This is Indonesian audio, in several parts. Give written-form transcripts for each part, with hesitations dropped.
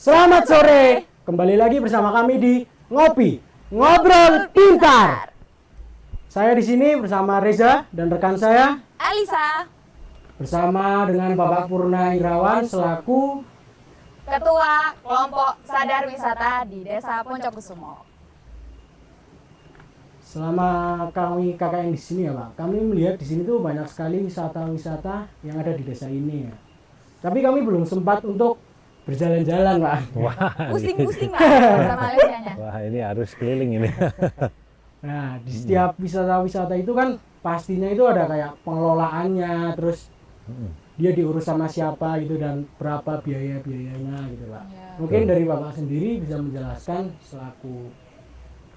Selamat sore, kembali lagi bersama kami di Ngopi, Ngobrol Pintar. Saya di sini bersama Reza dan rekan saya Alisa, bersama dengan Bapak Purna Irawan selaku Ketua Kelompok Sadar Wisata di Desa Poncokusumo. Selama kami KKN di sini ya Pak, kami melihat di sini tuh banyak sekali wisata-wisata yang ada di desa ini ya. Tapi kami belum sempat untuk berjalan-jalan Pak. Wah, Pusing-pusing lah sama Alisianya. wah ini harus keliling ini. Nah, di setiap wisata-wisata itu kan pastinya itu ada kayak pengelolaannya, terus dia diurus sama siapa gitu dan berapa biaya-biayanya gitu Pak. Ya. Mungkin dari Bapak sendiri bisa menjelaskan selaku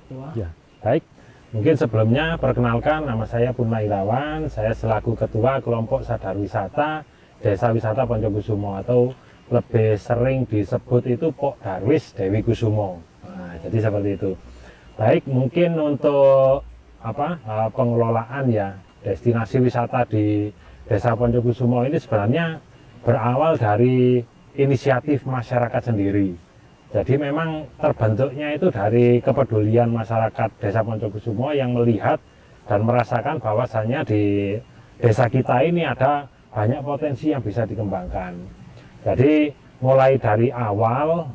ketua. Ya, baik. Mungkin sebelumnya perkenalkan, nama saya Purna Irawan. Saya selaku Ketua Kelompok Sadar Wisata Desa Wisata Poncokusumo atau lebih sering disebut itu Pok Darwis Dewi Kusumo. Nah, jadi seperti itu. Baik, mungkin untuk pengelolaan ya destinasi wisata di Desa Poncokusumo ini sebenarnya berawal dari inisiatif masyarakat sendiri. Jadi memang terbentuknya itu dari kepedulian masyarakat Desa Poncokusumo yang melihat dan merasakan bahwasannya di desa kita ini ada banyak potensi yang bisa dikembangkan. Jadi mulai dari awal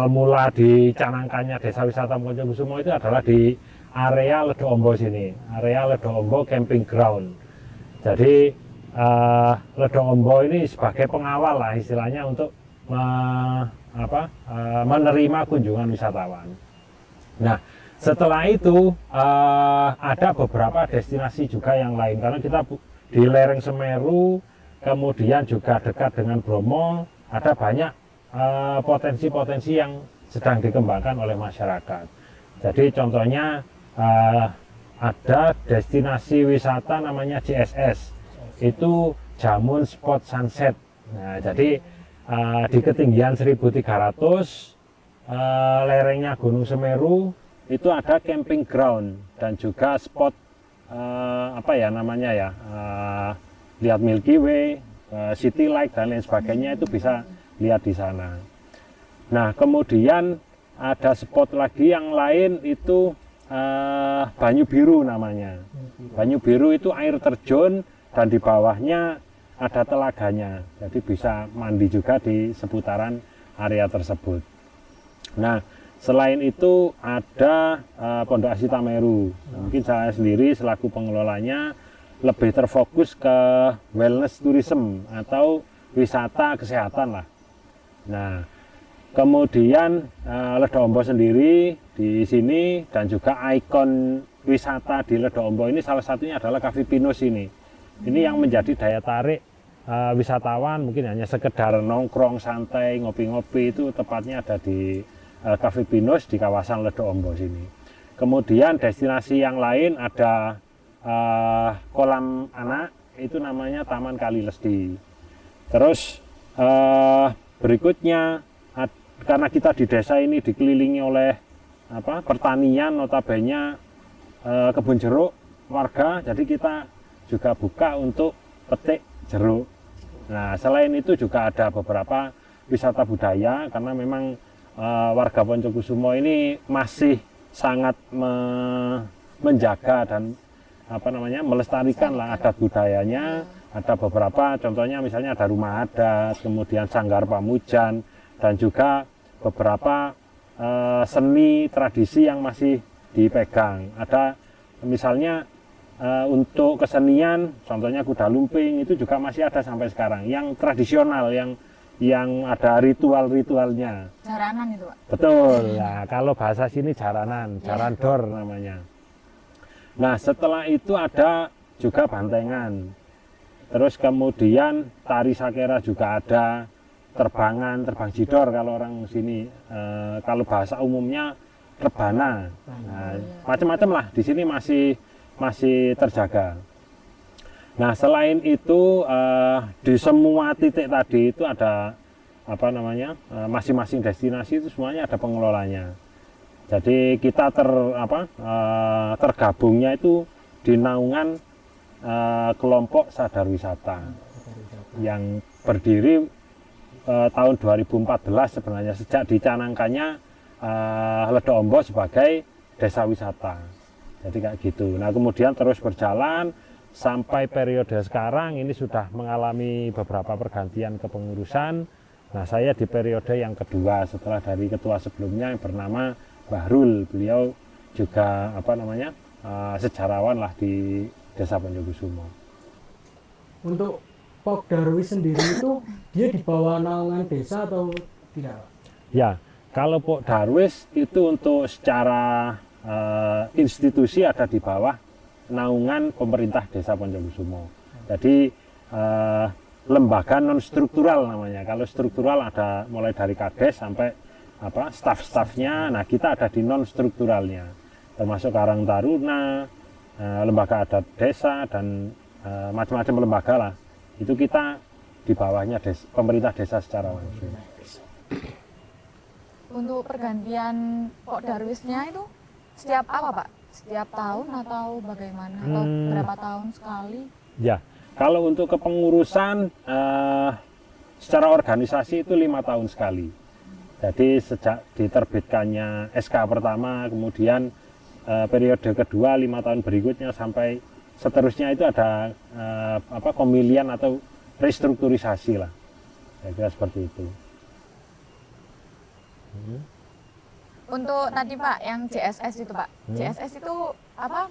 mula dicanangkannya Desa Wisata Poncokusumo itu adalah di area Ledo Ombo sini, area Ledo Ombo Camping Ground. Jadi Ledo Ombo ini sebagai pengawal lah istilahnya untuk menerima kunjungan wisatawan. Nah, setelah itu ada beberapa destinasi juga yang lain karena kita di lereng Semeru, kemudian juga dekat dengan Bromo, ada banyak potensi-potensi yang sedang dikembangkan oleh masyarakat. Jadi contohnya ada destinasi wisata namanya JSS, itu Jamun Spot Sunset. Nah, jadi di ketinggian 1300 lerengnya Gunung Semeru itu ada camping ground dan juga spot lihat Milky Way, City Light dan lain sebagainya itu bisa lihat di sana. Nah, kemudian ada spot lagi yang lain itu Banyu Biru namanya. Banyu Biru itu air terjun dan di bawahnya ada telaganya, jadi bisa mandi juga di seputaran area tersebut. Nah, selain itu ada Pondok Asita Meru. Mungkin saya sendiri selaku pengelolanya lebih terfokus ke wellness tourism atau wisata kesehatan lah. Nah, kemudian Ledo Ombo sendiri di sini dan juga ikon wisata di Ledo Ombo ini salah satunya adalah Cafe Pinus ini. Ini yang menjadi daya tarik wisatawan, mungkin hanya sekedar nongkrong santai, ngopi-ngopi itu tepatnya ada di Cafe Pinus di kawasan Ledo Ombo sini. Kemudian destinasi yang lain ada kolam anak, itu namanya Taman Kali Lesti. Terus berikutnya karena kita di desa ini dikelilingi oleh pertanian, notabene kebun jeruk warga, jadi kita juga buka untuk petik jeruk. Nah, selain itu juga ada beberapa wisata budaya karena memang warga Poncokusumo ini masih sangat menjaga dan melestarikan lah adat budayanya. Ada beberapa contohnya misalnya ada rumah adat, kemudian sanggar pamujan dan juga beberapa seni tradisi yang masih dipegang. Ada misalnya untuk kesenian, contohnya kuda lumping itu juga masih ada sampai sekarang, yang tradisional, yang ada ritual-ritualnya. Jaranan itu Pak? Betul, nah, kalau bahasa sini jaranan, jarandor namanya. Nah, setelah itu ada juga bantengan. Terus kemudian tari sakera juga ada, terbang jidor kalau orang sini, kalau bahasa umumnya rebana. Nah, macam-macam lah di sini masih terjaga. Nah, selain itu di semua titik tadi itu ada masing-masing destinasi itu semuanya ada pengelolanya. Jadi kita tergabungnya itu di naungan kelompok sadar wisata yang berdiri tahun 2014 sebenarnya, sejak dicanangkannya Ledok Ombo sebagai desa wisata. Jadi kayak gitu. Nah kemudian terus berjalan sampai periode sekarang ini sudah mengalami beberapa pergantian kepengurusan. Nah saya di periode yang kedua setelah dari ketua sebelumnya yang bernama Bahrul. Beliau juga sejarawan lah di Desa Ponjokusumo. Untuk Pok Darwis sendiri itu dia di bawah naungan desa atau tidak? Ya, kalau Pok Darwis itu untuk secara institusi ada di bawah naungan pemerintah Desa Ponjokusumo. Jadi lembaga non struktural namanya. Kalau struktural ada mulai dari Kades sampai staf-stafnya. Nah kita ada di non strukturalnya, termasuk Karang Taruna, lembaga adat desa dan macam-macam lembaga lah. Itu kita di bawahnya pemerintah desa secara langsung. Untuk pergantian Pok Darwisnya itu setiap apa Pak? Setiap tahun atau bagaimana? Atau berapa tahun sekali? Ya, kalau untuk kepengurusan secara organisasi itu 5 tahun sekali. Jadi sejak diterbitkannya SK pertama, kemudian periode kedua 5 tahun berikutnya sampai seterusnya itu ada pemilihan atau restrukturisasi lah. Saya kira seperti itu. Untuk tadi Pak yang JSS itu Pak, JSS itu apa?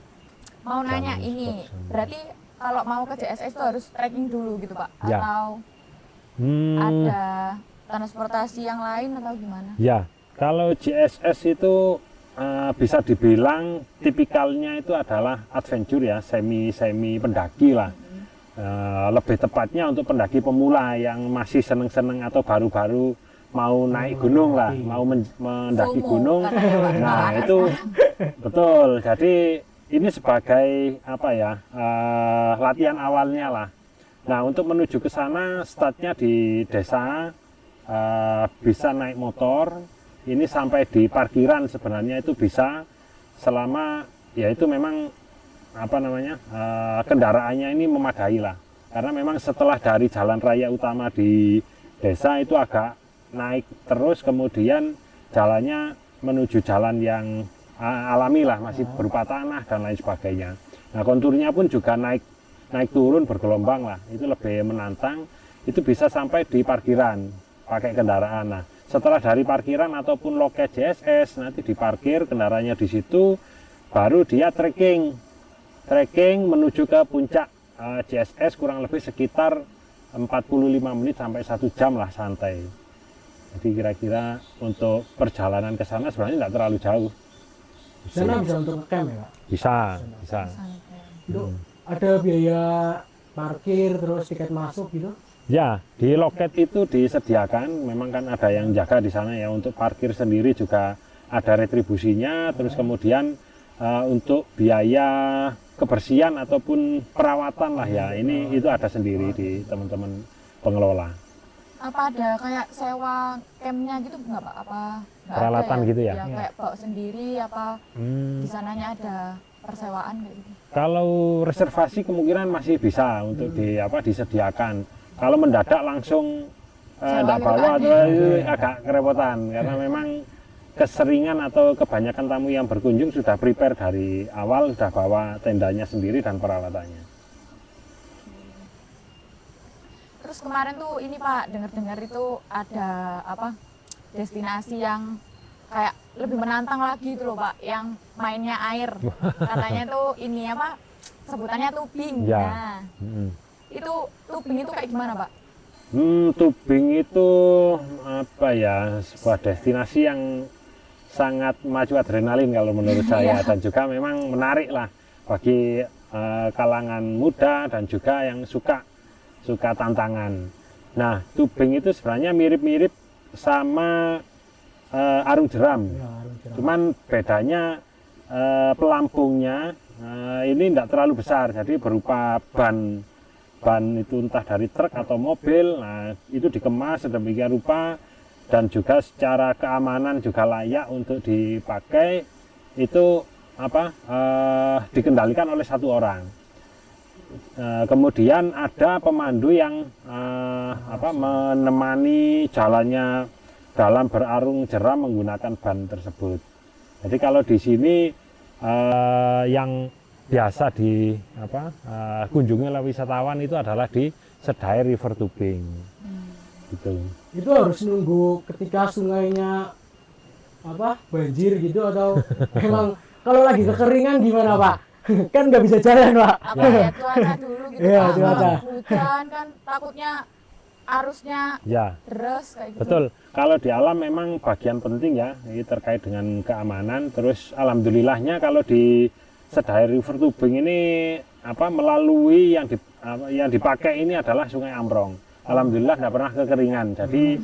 Mau nanya ini, berarti kalau mau ke JSS itu harus trekking dulu gitu Pak? Ya. Atau ada transportasi yang lain atau gimana? Ya, kalau JSS itu bisa dibilang tipikalnya itu adalah adventure ya, semi pendaki lah. Lebih tepatnya untuk pendaki pemula yang masih seneng-seneng atau baru-baru mau naik gunung lah, mau mendaki gunung. Nah itu betul. Jadi ini sebagai latihan awalnya lah. Nah untuk menuju ke sana startnya di desa, bisa naik motor. Ini sampai di parkiran sebenarnya itu bisa selama ya itu memang kendaraannya ini memadai lah. Karena memang setelah dari jalan raya utama di desa itu agak naik terus, kemudian jalannya menuju jalan yang alami lah, masih berupa tanah dan lain sebagainya. Nah konturnya pun juga naik turun bergelombang lah, itu lebih menantang. Itu bisa sampai di parkiran pakai kendaraan. Nah setelah dari parkiran ataupun loket JSS nanti diparkir kendaraannya di situ, baru dia trekking menuju ke puncak JSS kurang lebih sekitar 45 menit sampai 1 jam lah santai. Jadi kira-kira untuk perjalanan ke sana sebenarnya tidak terlalu jauh. Sana bisa untuk ngecamp ya Pak? Bisa. Itu ada biaya parkir terus tiket masuk gitu? Ya, di loket itu disediakan, memang kan ada yang jaga di sana ya, untuk parkir sendiri juga ada retribusinya, terus kemudian untuk biaya kebersihan ataupun perawatan lah ya, itu ada sendiri di teman-teman pengelola. Apa ada kayak sewa campnya gitu nggak Pak? Apa nggak peralatan ada ya? gitu ya? Ya kayak bawa sendiri apa di sananya ada persewaan kayak gitu? Kalau reservasi kemungkinan masih bisa untuk disediakan. Kalau mendadak langsung tidak gitu bawa kan? itu agak kerepotan karena memang keseringan atau kebanyakan tamu yang berkunjung sudah prepare dari awal, sudah bawa tendanya sendiri dan peralatannya. Terus kemarin tuh ini Pak, dengar-dengar itu ada destinasi yang kayak lebih menantang lagi itu loh Pak, yang mainnya air. Katanya tuh ini sebutannya tubing. Ya. Nah, itu tubing itu kayak gimana Pak? Tubing itu sebuah destinasi yang sangat maju adrenalin kalau menurut saya, dan juga memang menarik lah bagi kalangan muda dan juga yang suka tantangan. Nah, tubing itu sebenarnya mirip-mirip sama arung jeram. Ya, arung jeram. Cuman bedanya pelampungnya ini tidak terlalu besar, jadi berupa ban itu entah dari truk atau mobil. Nah, itu dikemas sedemikian rupa dan juga secara keamanan juga layak untuk dipakai. Itu dikendalikan oleh satu orang. kemudian ada pemandu yang menemani jalannya dalam berarung jeram menggunakan ban tersebut. Jadi kalau di sini yang biasa kunjungi oleh wisatawan itu adalah di Sedair River Tubing. Gitu. Itu harus nunggu ketika sungainya banjir gitu atau emang kalau lagi kekeringan gimana Pak? Kan nggak bisa jalan Pak. Apa ya cuaca dulu gitu Iya, Pak. cuaca. Kalau hujan kan takutnya arusnya Ya, deras kayak gitu. betul. Kalau di alam memang bagian penting ya, ini terkait dengan keamanan. Terus alhamdulillahnya kalau di Sedair River Tubing ini melalui yang dipakai ini adalah Sungai Ambrong. Alhamdulillah tidak pernah kekeringan. Jadi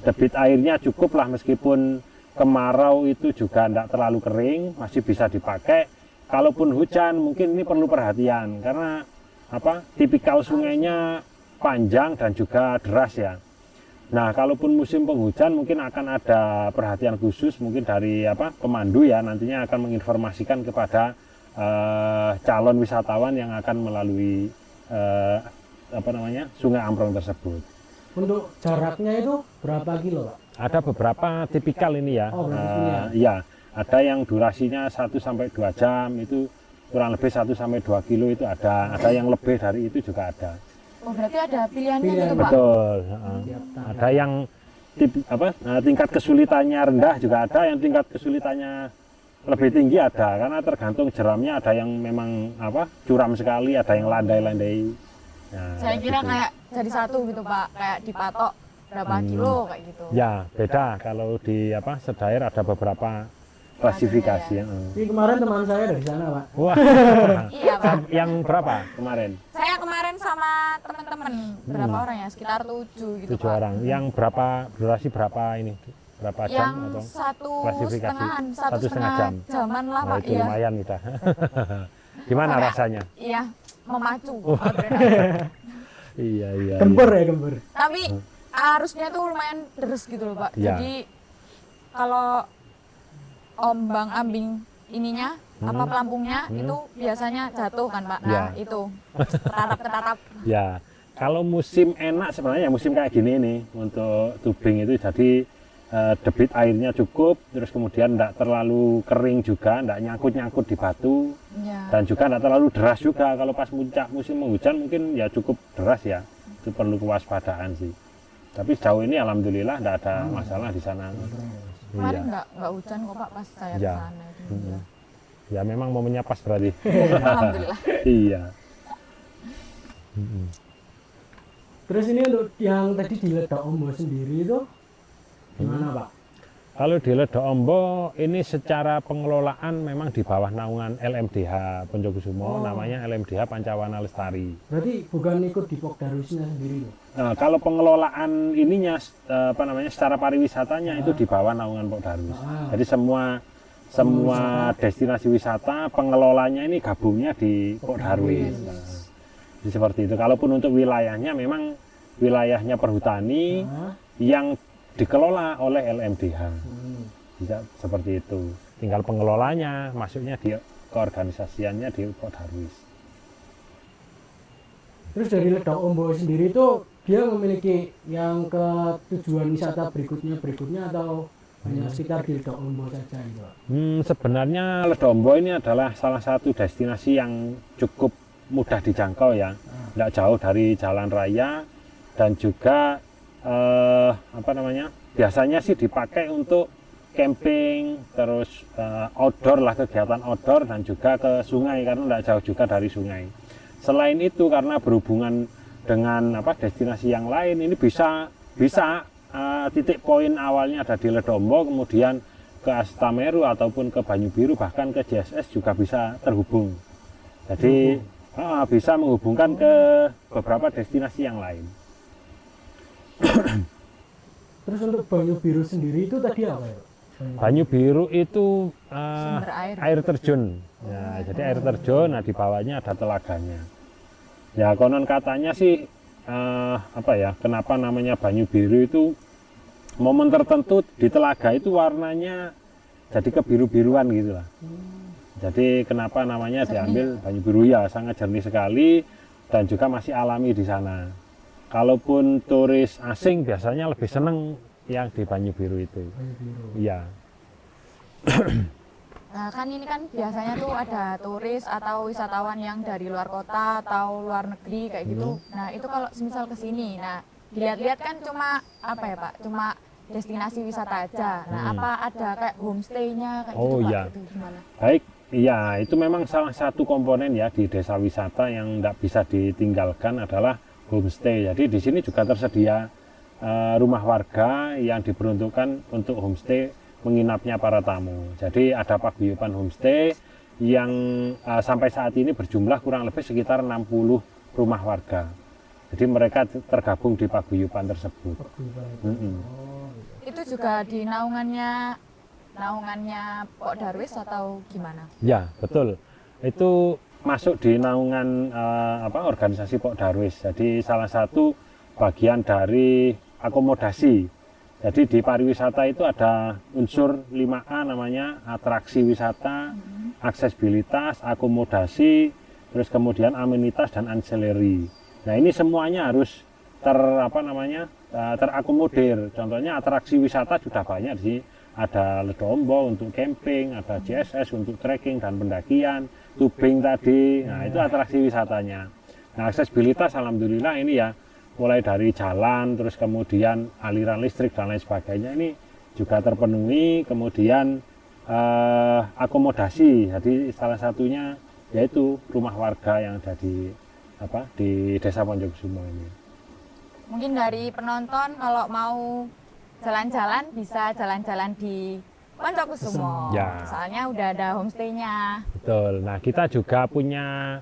debit airnya cukup lah, meskipun kemarau itu juga tidak terlalu kering, masih bisa dipakai. Kalaupun hujan mungkin ini perlu perhatian karena tipikal sungainya panjang dan juga deras ya. Nah, kalaupun musim penghujan mungkin akan ada perhatian khusus mungkin dari pemandu ya, nantinya akan menginformasikan kepada calon wisatawan yang akan melalui Sungai Ambrong tersebut. Untuk jaraknya itu berapa kilo Pak? Ada beberapa tipikal ini ya. Oh, berarti Ya, ada yang durasinya 1 sampai 2 jam, itu kurang lebih 1 sampai 2 kilo itu ada. Ada yang lebih dari itu juga ada. Oh, berarti ada pilihannya Pilihan. gitu Pak. Betul. Tiap tahun. Ada yang tingkat kesulitannya rendah juga ada, yang tingkat kesulitannya lebih tinggi ada, karena tergantung jeramnya. Ada yang memang curam sekali, ada yang landai-landai. Nah, Saya kira gitu. kayak jadi satu gitu Pak, kayak dipatok berapa kilo kayak gitu. Ya, beda. Kalau di Sedair ada beberapa klasifikasi. Ya. Ini kemarin teman saya dari sana Pak. Wah, Iya Pak. yang berapa kemarin? Saya kemarin sama teman-teman berapa orang ya? Sekitar 7 gitu 7 Pak. orang. Yang berapa durasi berapa ini? Berapa jam Yang atau satu klasifikasi? satu setengah jam. jaman lah Nah, Pak. itu Iya. lumayan kita. Gimana Kayak- rasanya? Iya, memacu. Iya. Gempur ya gempur. Tapi arusnya tuh lumayan deres gitu loh Pak. Iya. Jadi kalau ombang-ambing ininya pelampungnya itu biasanya jatuh kan Pak. Nah, Iya. itu ketatap-ketatap. Ya, kalau musim enak sebenarnya musim kayak gini nih untuk tubing itu, jadi debit airnya cukup, terus kemudian tidak terlalu kering juga, tidak nyangkut-nyangkut di batu, Iya. dan juga tidak terlalu deras juga. Kalau pas puncak musim hujan mungkin ya cukup deras ya, itu perlu kewaspadaan sih. Tapi sejauh ini alhamdulillah tidak ada masalah di sana. Kemarin Iya. nggak hujan kok Pak pas saya ke Iya. sana. itu. Mm-mm. Ya memang momennya pas berarti. Alhamdulillah. Iya. Mm-mm. Terus ini untuk yang tadi di Ledok Ombo sendiri itu gimana Pak? Kalau di Ledok Ombo ini secara pengelolaan memang di bawah naungan LMDH Ponjokusumo, namanya LMDH Pancawana Lestari. Berarti bukan ikut di Pokdarwisnya sendiri loh. Nah, kalau pengelolaan ininya secara pariwisatanya itu di bawah naungan Pokdarwis. Jadi semua destinasi wisata pengelolanya ini gabungnya di Pokdarwis. Nah, jadi seperti itu. Kalaupun untuk wilayahnya memang wilayahnya perhutani yang dikelola oleh LMDH. Bisa seperti itu. Tinggal pengelolanya masuknya di keorganisasiannya di Pokdarwis. Terus dari Ledok Ombo sendiri itu dia memiliki yang ke tujuan wisata berikutnya atau hanya sekitar di Ledok Ombo saja gitu Pak? Sebenarnya Ledok Ombo ini adalah salah satu destinasi yang cukup mudah dijangkau ya, tidak jauh dari jalan raya, dan juga biasanya sih dipakai untuk camping, terus outdoor lah, kegiatan outdoor, dan juga ke sungai karena tidak jauh juga dari sungai. Selain itu karena berhubungan dengan destinasi yang lain, ini bisa titik poin awalnya ada di Ledok Ombo, kemudian ke Astameru ataupun ke Banyu Biru, bahkan ke JSS juga bisa terhubung. Jadi bisa menghubungkan ke beberapa destinasi yang lain. Terus untuk Banyu Biru sendiri itu tadi apa ya? Banyu Biru itu Sumber air. air terjun. Ya, jadi air terjun, nah di bawahnya ada telaganya. Ya konon katanya sih kenapa namanya Banyu Biru itu, momen tertentu di telaga itu warnanya jadi kebiru-biruan gitu lah. Jadi kenapa namanya diambil Banyu Biru, ya sangat jernih sekali. dan juga masih alami di sana. Kalaupun turis asing biasanya lebih seneng yang di Banyu Biru itu. Banyu Biru. Iya. Nah kan ini kan biasanya tuh ada turis atau wisatawan yang dari luar kota atau luar negeri kayak gitu. Nah itu kalau misal ke sini, nah dilihat-lihat kan cuma apa ya Pak, cuma destinasi wisata aja. Nah apa ada kayak homestay-nya kayak Oh, gitu Pak, iya. itu gimana? Baik, iya itu memang salah satu komponen ya di desa wisata yang tidak bisa ditinggalkan adalah homestay. Jadi di sini juga tersedia rumah warga yang diperuntukkan untuk homestay menginapnya para tamu. Jadi ada paguyuban homestay yang sampai saat ini berjumlah kurang lebih sekitar 60 rumah warga. Jadi mereka tergabung di paguyuban tersebut. Paguyuban itu. Mm-mm. Oh, iya. Itu juga di naungannya Pok Darwis atau gimana? Ya, betul. Itu masuk di naungan organisasi Pok Darwis. Jadi salah satu bagian dari akomodasi. Jadi di pariwisata itu ada unsur 5A namanya atraksi wisata, aksesibilitas, akomodasi, terus kemudian amenitas dan ancillary. Nah ini semuanya harus terakomodir. Contohnya atraksi wisata sudah banyak di sini. Ada Ledombo untuk camping, ada JSS untuk trekking dan pendakian, tubing tadi. Nah itu atraksi wisatanya. Nah aksesibilitas alhamdulillah ini ya mulai dari jalan, terus kemudian aliran listrik dan lain sebagainya ini juga terpenuhi. Kemudian akomodasi, jadi salah satunya yaitu rumah warga yang ada di Desa Ponjokusumo ini. Mungkin dari penonton kalau mau jalan-jalan bisa jalan-jalan di Ponjokusumo. Ya. Soalnya udah ada homestay-nya. Betul. Nah kita juga punya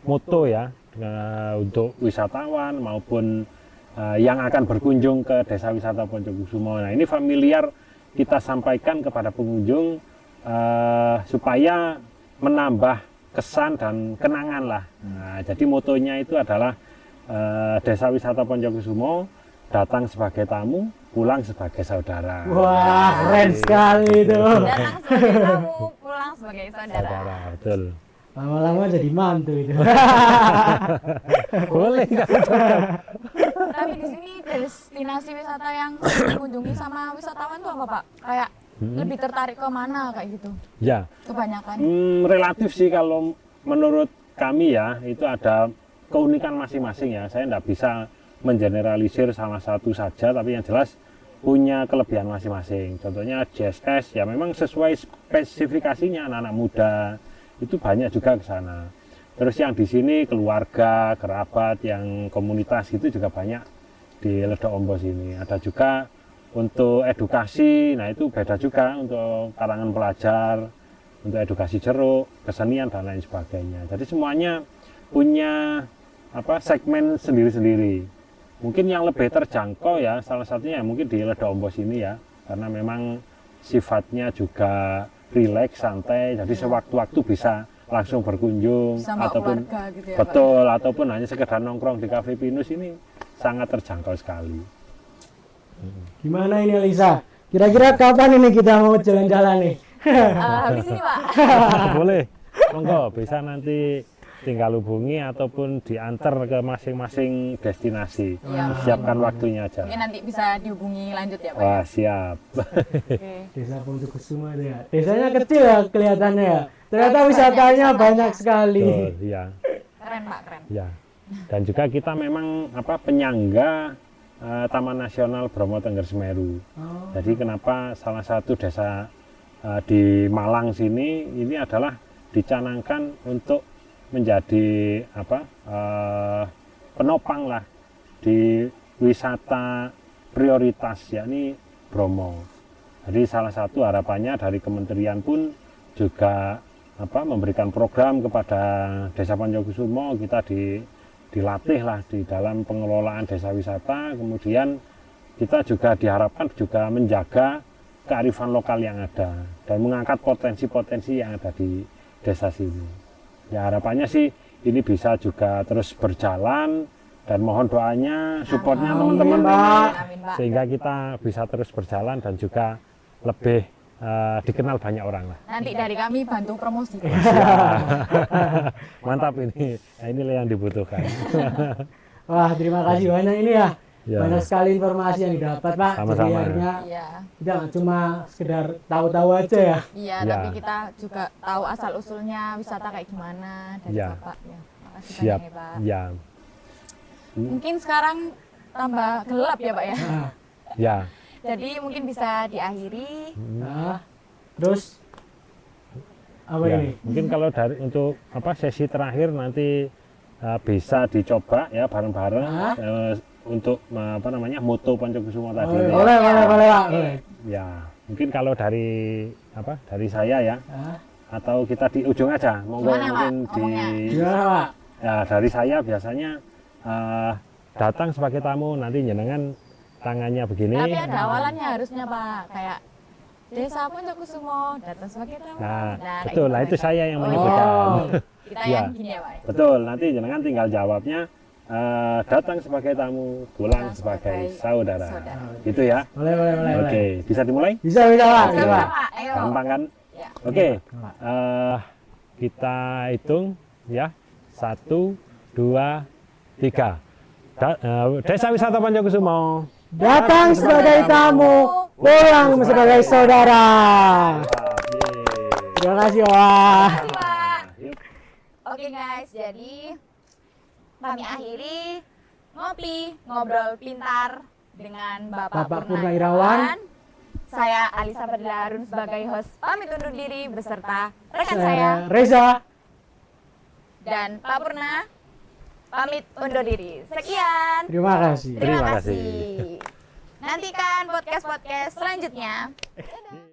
moto ya untuk wisatawan maupun yang akan berkunjung ke Desa Wisata Ponjokusumo. Nah ini familiar kita sampaikan kepada pengunjung supaya menambah kesan dan kenangan lah. Nah, jadi motonya itu adalah Desa Wisata Ponjokusumo datang sebagai tamu, pulang sebagai saudara. Wah, keren sekali itu. Datang sebagai tamu, pulang sebagai saudara. Saudara, betul. Lama-lama jadi mantu itu. Boleh nggak? Tapi di sini destinasi wisata yang dikunjungi sama wisatawan tuh apa Pak? Kayak lebih tertarik ke mana kayak gitu? Ya, Kebanyakan. relatif sih kalau menurut kami ya itu ada keunikan masing-masing ya. Saya tidak bisa mengeneralisir salah satu saja, tapi yang jelas punya kelebihan masing-masing. Contohnya JSS ya memang sesuai spesifikasinya anak-anak muda itu banyak juga ke sana. Terus yang di sini keluarga, kerabat, yang komunitas itu juga banyak di Ledombo sini. Ada juga untuk edukasi, nah itu beda juga untuk kalangan pelajar, untuk edukasi jeruk, kesenian dan lain sebagainya. Jadi semuanya punya segmen sendiri-sendiri. Mungkin yang lebih terjangkau ya salah satunya mungkin di Ledombo sini ya, karena memang sifatnya juga rileks, santai, jadi sewaktu-waktu bisa langsung berkunjung Sama ataupun keluarga gitu ya betul Pak? Ataupun hanya sekedar nongkrong di Cafe Pinus ini sangat terjangkau sekali. Gimana ini Alisa? Kira-kira kapan ini kita mau jalan-jalan nih? Habis ini Pak. Boleh, monggo bisa nanti tinggal hubungi ataupun diantar ke masing-masing destinasi. Iya, Siapkan waktunya aja. Mungkin nanti bisa dihubungi lanjut ya Pak. Wah siap. Oke. Desa Ponjokusumo itu ya. Desanya kecil ya kelihatannya ya. Ternyata wisatanya banyak sekali. Betul, iya. Keren Pak, keren. Ya. Dan juga kita memang penyangga Taman Nasional Bromo Tengger Semeru. Oh. Jadi kenapa salah satu desa di Malang sini ini adalah dicanangkan untuk menjadi penopang lah di wisata prioritas yakni Bromo. Jadi salah satu harapannya dari kementerian pun juga memberikan program kepada Desa Ponjokusumo, kita dilatih lah di dalam pengelolaan desa wisata, kemudian kita juga diharapkan juga menjaga kearifan lokal yang ada dan mengangkat potensi-potensi yang ada di desa sini. Ya harapannya sih ini bisa juga terus berjalan dan mohon doanya, supportnya teman-teman Pak. Amin Pak. sehingga kita bisa terus berjalan dan juga lebih dikenal banyak orang lah. Nanti dari kami bantu promosi. Mantap ini. Nah, inilah yang dibutuhkan. Wah, terima kasih banyak ini ya. Ya. Banyak sekali informasi yang didapat, Pak. Jadi Sama-sama. akhirnya Iya. kita nggak cuma sekedar tahu-tahu aja ya. Iya, Ya. tapi kita juga tahu asal usulnya wisata kayak gimana dari Ya. Bapak ya. Makasih Siap. banyak ya, Pak. Ya. Mungkin sekarang tambah gelap ya, Pak ya. Nah, Ya. Jadi mungkin bisa diakhiri. nah, terus apa Ya, ini? mungkin kalau dari untuk sesi terakhir nanti bisa dicoba ya bareng-bareng untuk moto Poncokusumo tadi. Boleh, ini. boleh, boleh, Pak. Oke. Boleh. Ya, mungkin kalau dari dari saya ya, Nah, atau kita di ujung aja, monggo Gimana, Pak, mungkin ngomongnya? gimana, Pak? ya dari saya biasanya datang sebagai tamu nanti jenengan tangannya begini. Tapi ada awalannya harusnya, Pak. Kayak Desa Poncokusumo datang sebagai tamu. Nah, kayak betul. Nah, gimana? itu saya yang Oh, menyebutkan. Kita Ya. yang gini ya, Pak. Betul, nanti jenengan tinggal jawabnya datang sebagai tamu, pulang sebagai saudara. Gitu ya. Boleh, boleh, boleh. Oke, boleh. bisa dimulai? Bisa, Pak. Bisa, Bisa, Pak. Pak. Ayo. Gampang kan? Ya. Oke, kita hitung ya. 1, 2, 3. Desa Wisata Poncokusumo. Datang sebagai tamu, pulang sebagai saudara. Terima kasih, Pak. Makasih, Pak. Oke guys, jadi kami akhiri ngobrol pintar dengan Bapak Bapak Purnairawan. Saya Alisa Fadila Harun sebagai host pamit undur diri beserta rekan saya Saya Reza. dan Pak Purna pamit undur diri. Sekian. Terima kasih. Terima Terima kasih. kasih. Nantikan podcast-podcast selanjutnya. Dadah.